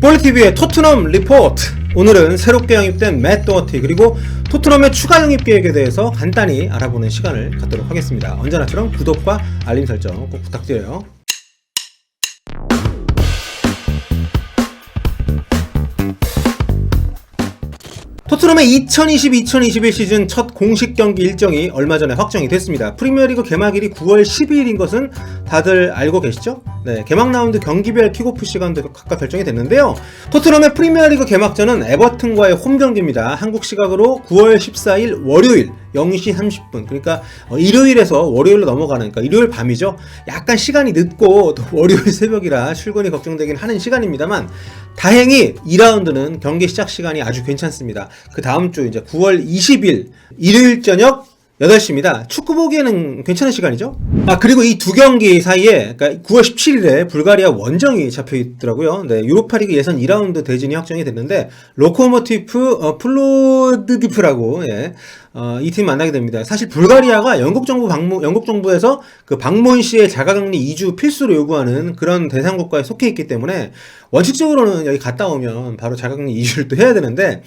볼리TV의 토트넘 리포트. 오늘은 새롭게 영입된 맷 도어티 그리고 토트넘의 추가 영입 계획에 대해서 간단히 알아보는 시간을 갖도록 하겠습니다. 언제나처럼 구독과 알림 설정 꼭 부탁드려요. 토트넘의 2020-2021 시즌 첫 공식 경기 일정이 얼마 전에 확정이 됐습니다. 프리미어리그 개막일이 9월 12일인 것은 다들 알고 계시죠? 네, 개막 라운드 경기별 킥오프 시간도 각각 결정이 됐는데요. 토트넘의 프리미어리그 개막전은 에버튼과의 홈 경기입니다. 한국 시각으로 9월 14일 월요일 0시 30분, 그러니까 일요일에서 월요일로 넘어가는, 그러니까 일요일 밤이죠. 약간 시간이 늦고 또 월요일 새벽이라 출근이 걱정되긴 하는 시간입니다만, 다행히 2라운드는 경기 시작 시간이 아주 괜찮습니다. 그 다음 주 이제 9월 20일 일요일 저녁 8시입니다. 축구 보기에는 괜찮은 시간이죠? 그리고 이 두 경기 사이에, 그러니까 9월 17일에 불가리아 원정이 잡혀 있더라고요. 네, 유로파리그 예선 2라운드 대진이 확정이 됐는데, 로코모티프 플로드디프라고, 이 팀 만나게 됩니다. 사실 불가리아가 영국 정부에서 그 방문 시에 자가격리 2주 필수로 요구하는 그런 대상국가에 속해 있기 때문에, 원칙적으로는 여기 갔다 오면 바로 자가격리 2주를 또 해야 되는데,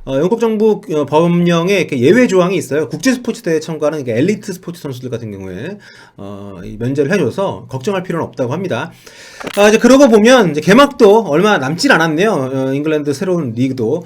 영국 정부 법령에 이렇게 예외 조항이 있어요. 국제 스포츠 대회에 참가하는 엘리트 스포츠 선수들 같은 경우에 면제를 해줘서 걱정할 필요는 없다고 합니다. 이제 그러고 보면 이제 개막도 얼마 남질 않았네요. 잉글랜드 새로운 리그도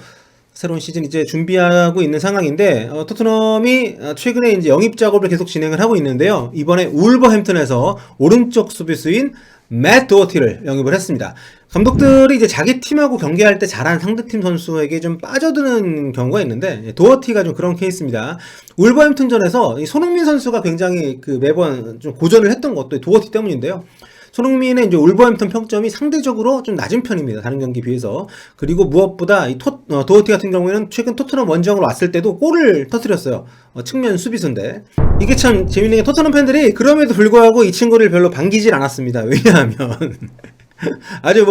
새로운 시즌 이제 준비하고 있는 상황인데, 토트넘이 최근에 이제 영입 작업을 계속 진행을 하고 있는데요. 이번에 울버햄튼에서 오른쪽 수비수인 맷 도어티를 영입을 했습니다. 감독들이 이제 자기 팀하고 경기할 때 잘한 상대팀 선수에게 좀 빠져드는 경우가 있는데, 도어티가 좀 그런 케이스입니다. 울버햄튼전에서 이 손흥민 선수가 굉장히 그 매번 좀 고전을 했던 것도 도어티 때문인데요. 손흥민의 이제 울버햄튼 평점이 상대적으로 좀 낮은 편입니다. 다른 경기에 비해서. 그리고 무엇보다 이 도어티 같은 경우에는 최근 토트넘 원정으로 왔을 때도 골을 터뜨렸어요. 측면 수비수인데. 이게 참 재밌는 게, 토트넘 팬들이 그럼에도 불구하고 이 친구를 별로 반기질 않았습니다. 왜냐하면 아주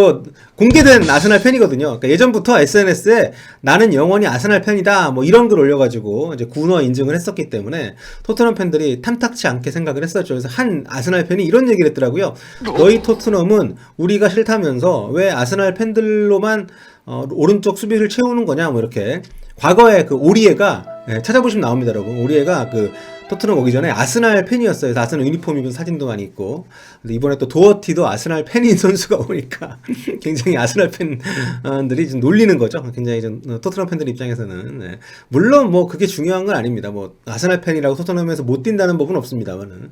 공개된 아스날 팬이거든요. 그러니까 예전부터 SNS에 나는 영원히 아스날 팬이다 이런 글 올려가지고 이제 군어 인증을 했었기 때문에 토트넘 팬들이 탐탁치 않게 생각을 했었죠. 그래서 한 아스날 팬이 이런 얘기를 했더라고요. 너희 토트넘은 우리가 싫다면서 왜 아스날 팬들로만 오른쪽 수비를 채우는 거냐 이렇게. 과거에 그 오리에가, 찾아보시면 나옵니다, 여러분. 오리에가 토트넘 오기 전에 아스날 팬이었어요. 그래서 아스날 유니폼 입은 사진도 많이 있고. 근데 이번에 또 도어티도 아스날 팬인 선수가 오니까 굉장히 아스날 팬들이 좀 놀리는 거죠. 굉장히 좀 토트넘 팬들 입장에서는. 네. 물론 그게 중요한 건 아닙니다. 아스날 팬이라고 토트넘에서 못 뛴다는 법은 없습니다만은.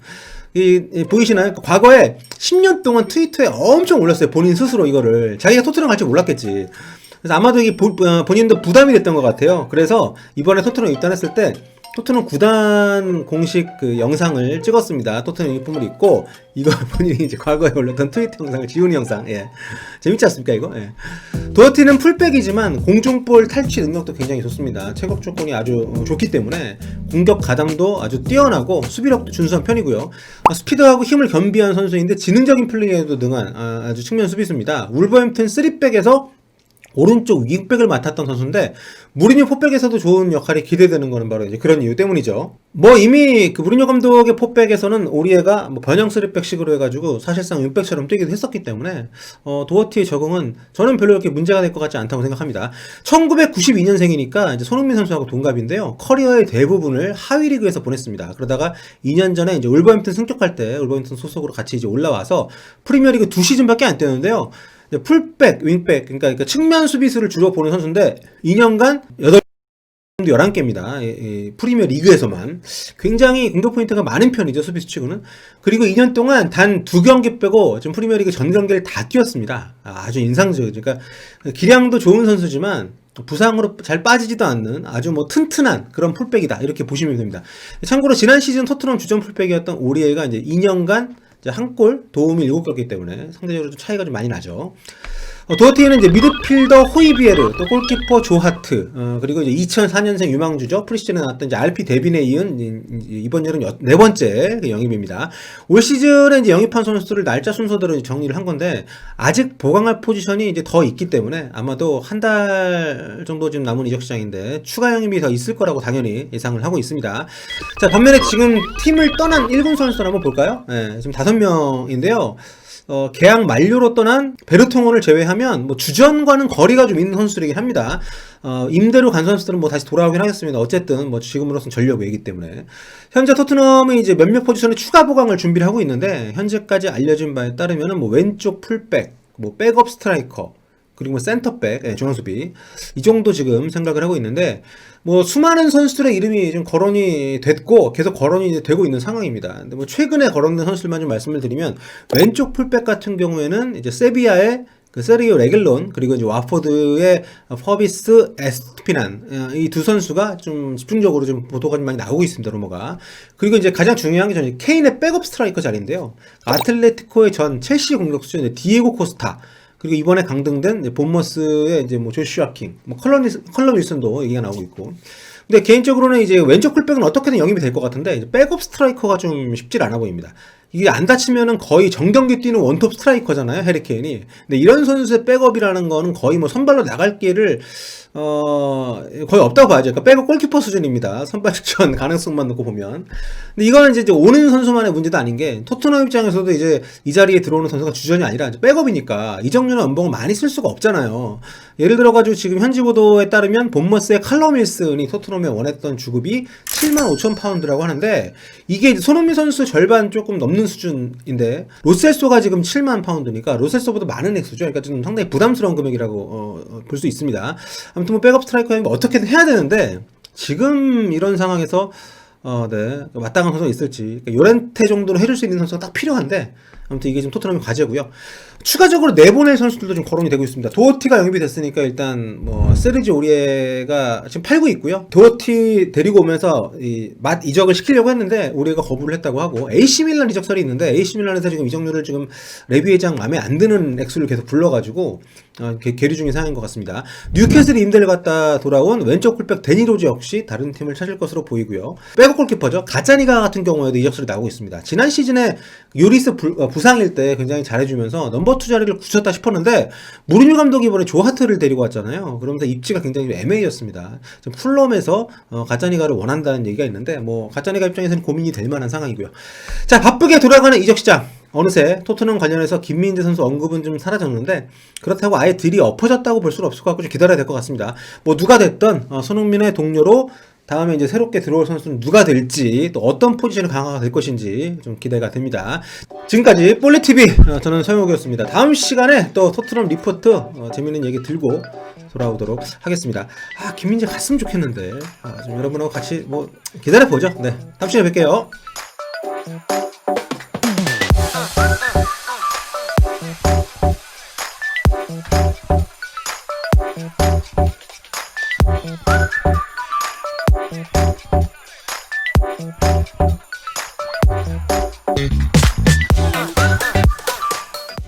보이시나요? 과거에 10년 동안 트위터에 엄청 올렸어요. 본인 스스로 이거를. 자기가 토트넘 갈 줄 몰랐겠지. 그래서 아마도 이게 본인도 부담이 됐던 것 같아요. 그래서 이번에 토트넘 입단했을 때 토트넘 구단 공식 영상을 찍었습니다. 토트넘 유니폼을 입고, 이거 본인이 이제 과거에 올렸던 트위터 영상을 지우는 영상. 재밌지 않습니까, 이거? 도어티는 풀백이지만 공중볼 탈취 능력도 굉장히 좋습니다. 체격 조건이 아주 좋기 때문에 공격 가담도 아주 뛰어나고 수비력도 준수한 편이고요. 스피드하고 힘을 겸비한 선수인데 지능적인 플레이에도 능한 아주 측면 수비수입니다. 울버햄튼 3백에서 오른쪽 윙백을 맡았던 선수인데, 무리뉴 포백에서도 좋은 역할이 기대되는 거는 바로 이제 그런 이유 때문이죠. 이미 무리뉴 감독의 포백에서는 오리에가 변형 3백식으로 해가지고 사실상 윙백처럼 뛰기도 했었기 때문에 도어티의 적응은 저는 별로 이렇게 문제가 될 것 같지 않다고 생각합니다. 1992년생이니까 이제 손흥민 선수하고 동갑인데요. 커리어의 대부분을 하위 리그에서 보냈습니다. 그러다가 2년 전에 이제 울버햄튼 승격할 때 울버햄튼 소속으로 같이 이제 올라와서 프리미어리그 2시즌밖에 안 뛰었는데요. 풀백, 윙백, 그러니까 측면 수비수를 주로 보는 선수인데 2년간 11개입니다. 프리미어 리그에서만. 굉장히 공격 포인트가 많은 편이죠, 수비수 치고는. 그리고 2년 동안 단 2경기 빼고 지금 프리미어 리그 전 경기를 다 뛰었습니다. 아주 인상적이죠. 그러니까 기량도 좋은 선수지만 부상으로 잘 빠지지도 않는 아주 튼튼한 그런 풀백이다, 이렇게 보시면 됩니다. 참고로 지난 시즌 토트넘 주전 풀백이었던 오리에가 이제 2년간 한 골 도움이 7개였기 때문에 상대적으로 좀 차이가 좀 많이 나죠. 도어티는 이제 미드필더 호이비에르, 또 골키퍼 조하트, 그리고 이제 2004년생 유망주죠. 프리시즌에 나왔던 이제 알피 데빈에 이은 이번 여름 4번째 영입입니다. 올 시즌에 이제 영입한 선수들을 날짜 순서대로 정리를 한 건데, 아직 보강할 포지션이 이제 더 있기 때문에 아마도 한 달 정도 지금 남은 이적 시장인데 추가 영입이 더 있을 거라고 당연히 예상을 하고 있습니다. 자, 반면에 지금 팀을 떠난 1군 선수들 한번 볼까요? 지금 5명인데요. 계약 만료로 떠난 베르통원을 제외하면 뭐 주전과는 거리가 좀 있는 선수들이긴 합니다. 임대로 간 선수들은 뭐 다시 돌아오긴 하겠습니다. 어쨌든 뭐 지금으로서는 전력 외이기 때문에 현재 토트넘이 이제 몇몇 포지션에 추가 보강을 준비를 하고 있는데 현재까지 알려진 바에 따르면은 뭐 왼쪽 풀백, 뭐 백업 스트라이커 그리고 뭐 센터백, 중앙수비 이 정도 지금 생각을 하고 있는데 뭐 수많은 선수들의 이름이 좀 거론이 됐고 계속 거론이 되고 있는 상황입니다. 근데 뭐 최근에 거론된 선수들만 좀 말씀을 드리면 왼쪽 풀백 같은 경우에는 이제 세비야의 그 세리오 레길론 그리고 이제 와포드의 퍼비스 에스피난 이 두 선수가 좀 집중적으로 좀 보도가 좀 많이 나오고 있습니다. 루머가. 그리고 이제 가장 중요한 게 저는 케인의 백업 스트라이커 자리인데요. 아틀레티코의 전 첼시 공격수인 디에고 코스타 그리고 이번에 강등된 본머스의 이제 뭐 조슈아 킹, 뭐 컬럼 윌슨도 얘기가 나오고 있고. 근데 개인적으로는 이제 왼쪽 풀백은 어떻게든 영입이 될 것 같은데 이제 백업 스트라이커가 좀 쉽질 않아 보입니다. 이게 안 다치면은 거의 정경기 뛰는 원톱 스트라이커잖아요, 해리케인이. 근데 이런 선수의 백업이라는 거는 거의 뭐 선발로 나갈 기회를 거의 없다고 봐야죠. 그러니까 백업 골키퍼 수준입니다. 선발 출전 가능성만 놓고 보면. 근데 이거는 이제 오는 선수만의 문제도 아닌 게 토트넘 입장에서도 이제 이 자리에 들어오는 선수가 주전이 아니라 이제 백업이니까 이정류는 연봉을 많이 쓸 수가 없잖아요. 예를 들어가지고 지금 현지 보도에 따르면 본머스의 칼럼 윌슨이 토트넘에 원했던 주급이 75,000파운드라고 하는데 이게 손흥민 선수 절반 조금 넘는 수준인데 로셀소가 지금 7만 파운드니까 로셀소보다 많은 액수죠. 그러니까 좀 상당히 부담스러운 금액이라고 볼 수 있습니다. 아무튼 뭐 백업 스트라이커는 어떻게든 해야 되는데 지금 이런 상황에서 네 마땅한 선수가 있을지 그러니까 요렌테 정도로 해줄 수 있는 선수가 딱 필요한데 아무튼 이게 지금 토트넘의 과제고요. 추가적으로 내보낼 선수들도 좀 거론이 되고 있습니다. 도어티가 영입이 됐으니까 일단 뭐 세르지 오리에가 지금 팔고 있고요. 도어티 데리고 오면서 맛 이적을 시키려고 했는데 오리에가 거부를 했다고 하고 AC 밀란 이적설이 있는데 AC 밀란에서 지금 이적료를 지금 레비 회장 마음에 안 드는 액수를 계속 불러가지고 계류 중인 상황인 것 같습니다. 뉴캐슬 임대를 갔다 돌아온 왼쪽 풀백 데니 로즈 역시 다른 팀을 찾을 것으로 보이고요. 백업 골키퍼죠. 가짜니가 같은 경우에도 이적설이 나오고 있습니다. 지난 시즌에 요리스 부상일 때 굉장히 잘해주면서 넘버2 자리를 굳혔다 싶었는데 무리뉴 감독이 이번에 조하트를 데리고 왔잖아요. 그러면서 입지가 굉장히 애매해졌습니다. 지금 풀럼에서 가짜니가를 원한다는 얘기가 있는데 뭐 가짜니가 입장에서는 고민이 될 만한 상황이고요. 자, 바쁘게 돌아가는 이적 시장. 어느새 토트넘 관련해서 김민재 선수 언급은 좀 사라졌는데 그렇다고 아예 딜이 엎어졌다고 볼 수는 없을 것 같고 좀 기다려야 될 것 같습니다. 뭐 누가 됐든 손흥민의 동료로 다음에 이제 새롭게 들어올 선수는 누가 될지 또 어떤 포지션이 강화가 될 것인지 좀 기대가 됩니다. 지금까지 볼리TV 저는 서영욱이었습니다. 다음 시간에 또 토트넘 리포트 재밌는 얘기 들고 돌아오도록 하겠습니다. 김민재 갔으면 좋겠는데 좀 여러분하고 같이 뭐 기다려보죠. 네, 다음 시간에 뵐게요.